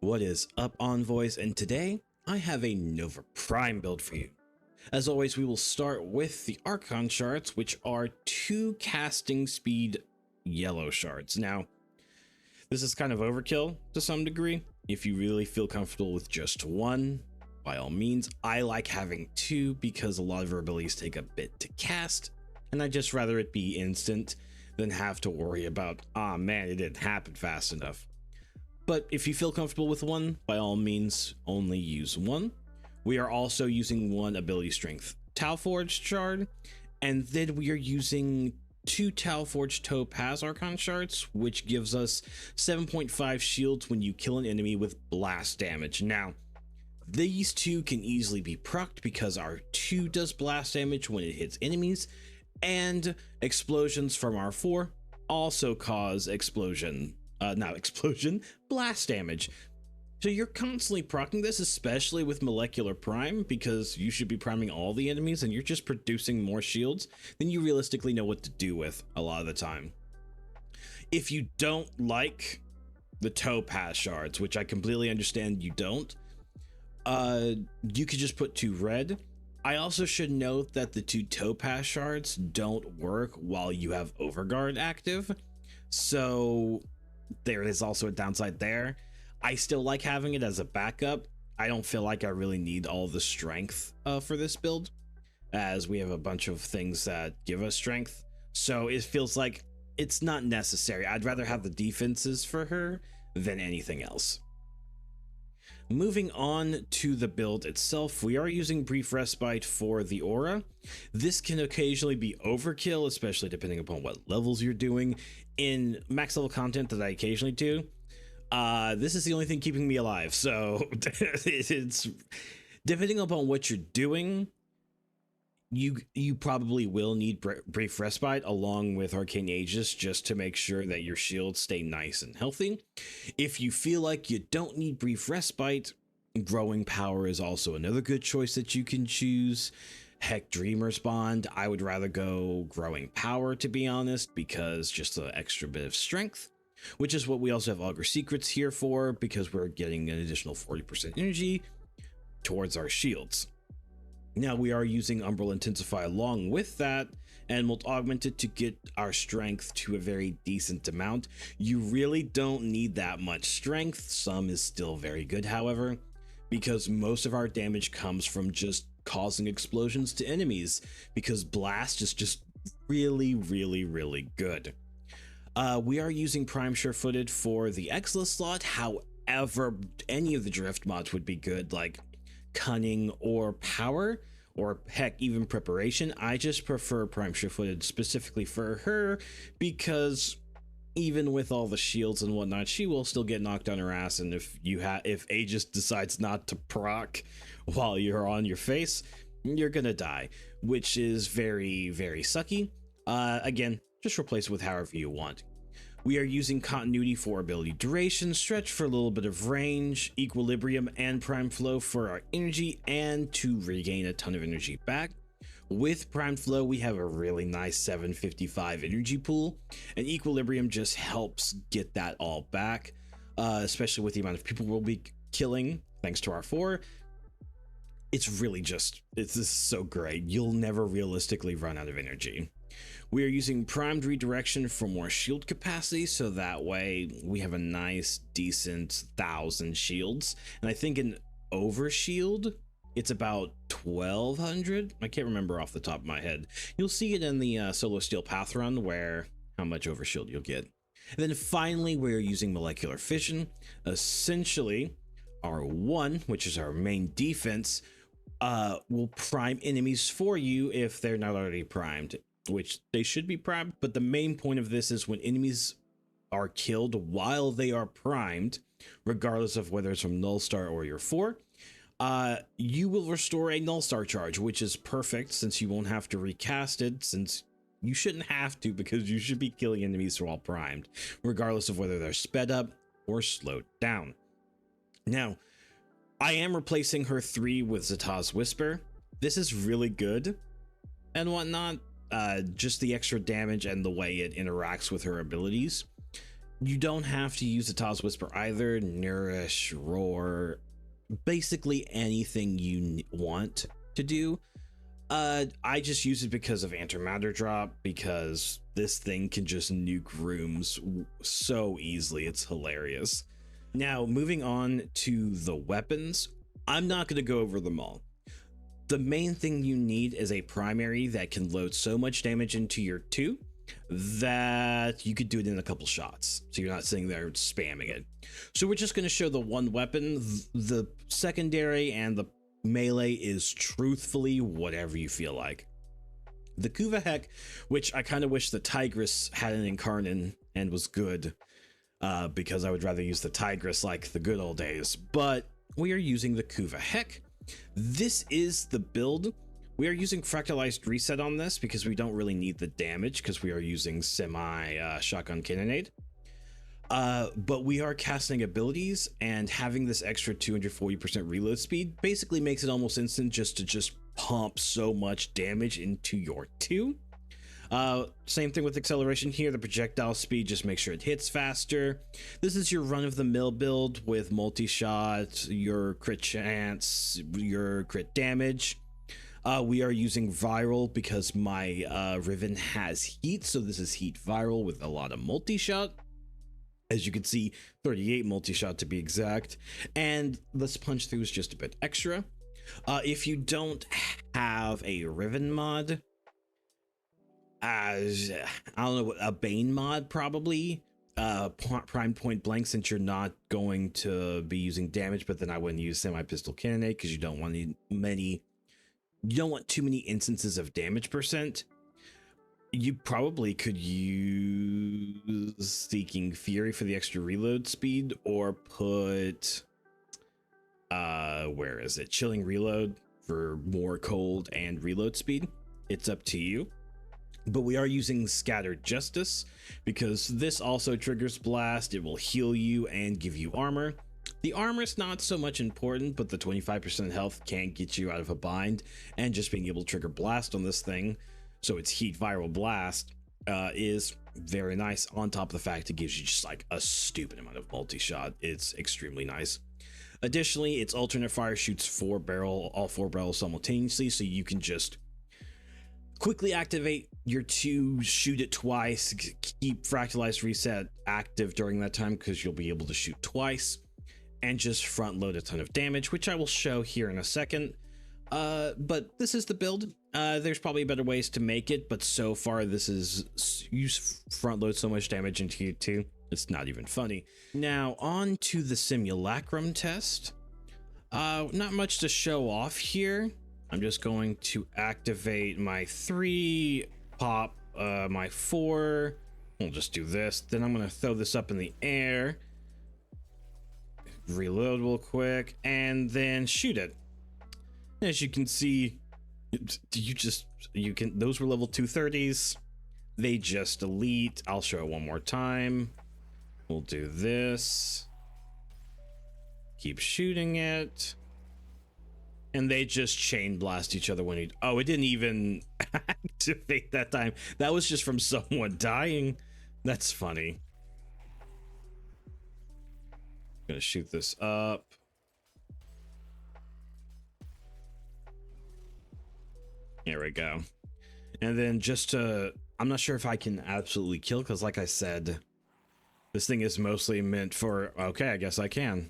What is up, Envoys? And today I have a Nova Prime build for you. As always, we will start with the Archon shards, which are 2 casting speed yellow shards. Now, this is kind of overkill to some degree. If you really feel comfortable with just 1, by all means. I like having 2 because a lot of her abilities take a bit to cast, and I'd just rather it be instant than have to worry about, ah man, it didn't happen fast enough. But if you feel comfortable with 1, by all means, only use 1. We are also using 1 ability strength Talforged shard, and then we are using 2 Talforged Topaz Archon shards, which gives us 7.5 shields when you kill an enemy with blast damage. Now, these 2 can easily be procced because our 2 does blast damage when it hits enemies, and explosions from our 4 also cause blast damage. So you're constantly proccing this, especially with Molecular Prime, because you should be priming all the enemies and you're just producing more shields than you realistically know what to do with a lot of the time. If you don't like the Topaz shards, which I completely understand you don't, you could just put 2 red. I also should note that the 2 Topaz shards don't work while you have Overguard active, so there is also a downside there. I still like having it as a backup. I don't feel like I really need all the strength for this build, as we have a bunch of things that give us strength, so it feels like it's not necessary. I'd rather have the defenses for her than anything else. Moving on to the build itself, we are using Brief Respite for the aura. This can occasionally be overkill, especially depending upon what levels you're doing. In max level content that I occasionally do, this is the only thing keeping me alive, so it's depending upon what you're doing, you probably will need Brief Respite along with Arcane Aegis just to make sure that your shields stay nice and healthy. If you feel like you don't need Brief Respite, Growing Power is also another good choice that you can choose. Heck, Dreamer's Bond, I would rather go Growing Power, to be honest, because just an extra bit of strength, which is what we also have Augur Secrets here for, because we're getting an additional 40% energy towards our shields. Now we are using Umbral Intensify along with that, and we'll augment it to get our strength to a very decent amount. You really don't need that much strength. Some is still very good, however, because most of our damage comes from just causing explosions to enemies, because Blast is just really good. We are using Prime Sure-Footed for the Exla slot. However, any of the drift mods would be good, like Cunning or Power, or heck, even Preparation. I just prefer Prime Sure-Footed specifically for her, because even with all the shields and whatnot, she will still get knocked on her ass, and if Aegis decides not to proc while you're on your face, you're gonna die, which is very sucky. Again, just replace it with however you want. We are using Continuity for ability duration, Stretch for a little bit of range, Equilibrium and Prime Flow for our energy, and to regain a ton of energy back. With Prime Flow, we have a really nice 755 energy pool, and Equilibrium just helps get that all back, especially with the amount of people we'll be killing thanks to our 4. It's this is so great. You'll never realistically run out of energy. We are using Primed Redirection for more shield capacity, so that way we have a nice decent 1,000 shields, and I think in Overshield it's about 1,200. I can't remember off the top of my head. You'll see it in the Solo Steel Path run, where how much Overshield you'll get. And then finally, we're using Molecular Fission. Essentially, our 1, which is our main defense, will prime enemies for you if they're not already primed, which they should be primed, but the main point of this is when enemies are killed while they are primed, regardless of whether it's from Null Star or your 4, you will restore a Null Star charge, which is perfect since you won't have to recast it, since you shouldn't have to, because you should be killing enemies while primed, regardless of whether they're sped up or slowed down. Now, I am replacing her 3 with Zata's Whisper. This is really good and whatnot. Just the extra damage and the way it interacts with her abilities. You don't have to use the Taw's Whisper either. Nourish, Roar, basically anything you want to do. I just use it because of Antimatter Drop, because this thing can just nuke rooms so easily. It's hilarious. Now, moving on to the weapons, I'm not going to go over them all. The main thing you need is a primary that can load so much damage into your 2 that you could do it in a couple shots, so you're not sitting there spamming it. So we're just going to show the one weapon. The secondary and the melee is truthfully whatever you feel like. The Kuva Hek, which I kind of wish the Tigress had an Incarnate and was good, because I would rather use the Tigress like the good old days, but we are using the Kuva Hek. This is the build. We are using Fractalized Reset on this because we don't really need the damage, because we are using shotgun cannonade. But we are casting abilities, and having this extra 240% reload speed basically makes it almost instant just to pump so much damage into your 2. Same thing with acceleration here. The projectile speed just makes sure it hits faster. This is your run-of-the-mill build with multi-shot, your crit chance, your crit damage. We are using viral because my Riven has heat, so this is heat viral with a lot of multi-shot. As you can see, 38 multi-shot to be exact, and this punch through is just a bit extra. If you don't have a Riven mod, I don't know, a Bane mod probably, prime point blank, since you're not going to be using damage, but then I wouldn't use semi-pistol cannonade because you don't want too many instances of damage percent. You probably could use Seeking Fury for the extra reload speed, or put where is it, Chilling Reload for more cold and reload speed. It's up to you. But we are using Scattered Justice because this also triggers blast. It will heal you and give you armor. The armor is not so much important, but the 25% health can get you out of a bind, and just being able to trigger blast on this thing, so it's heat viral blast, is very nice. On top of the fact it gives you just like a stupid amount of multi-shot. It's extremely nice. Additionally, its alternate fire shoots all 4 barrels simultaneously, so you can just quickly activate your 2, shoot it twice, keep Fractalized Reset active during that time because you'll be able to shoot twice, and just front load a ton of damage, which I will show here in a second. But this is the build. There's probably better ways to make it, but so far this is, you front load so much damage into you 2, it's not even funny. Now on to the Simulacrum Test. Not much to show off here. I'm just going to activate my 3, pop my 4. We'll just do this. Then I'm going to throw this up in the air, reload real quick, and then shoot it. As you can see, those were level 230s. They just elite. I'll show it one more time. We'll do this. Keep shooting it. And they just chain blast each other when you... Oh, it didn't even activate that time. That was just from someone dying. That's funny. I'm gonna shoot this up. There we go. And then just to... I'm not sure if I can absolutely kill, because like I said, this thing is mostly meant for... Okay, I guess I can.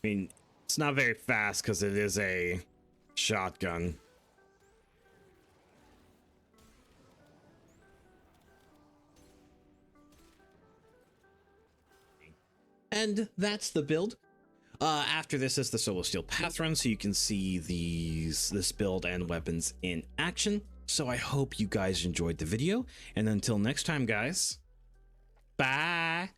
I mean, it's not very fast because it is a shotgun. And that's the build. After this is the Solo Steel Path Run, so you can see this build and weapons in action. So I hope you guys enjoyed the video, and until next time, guys, bye!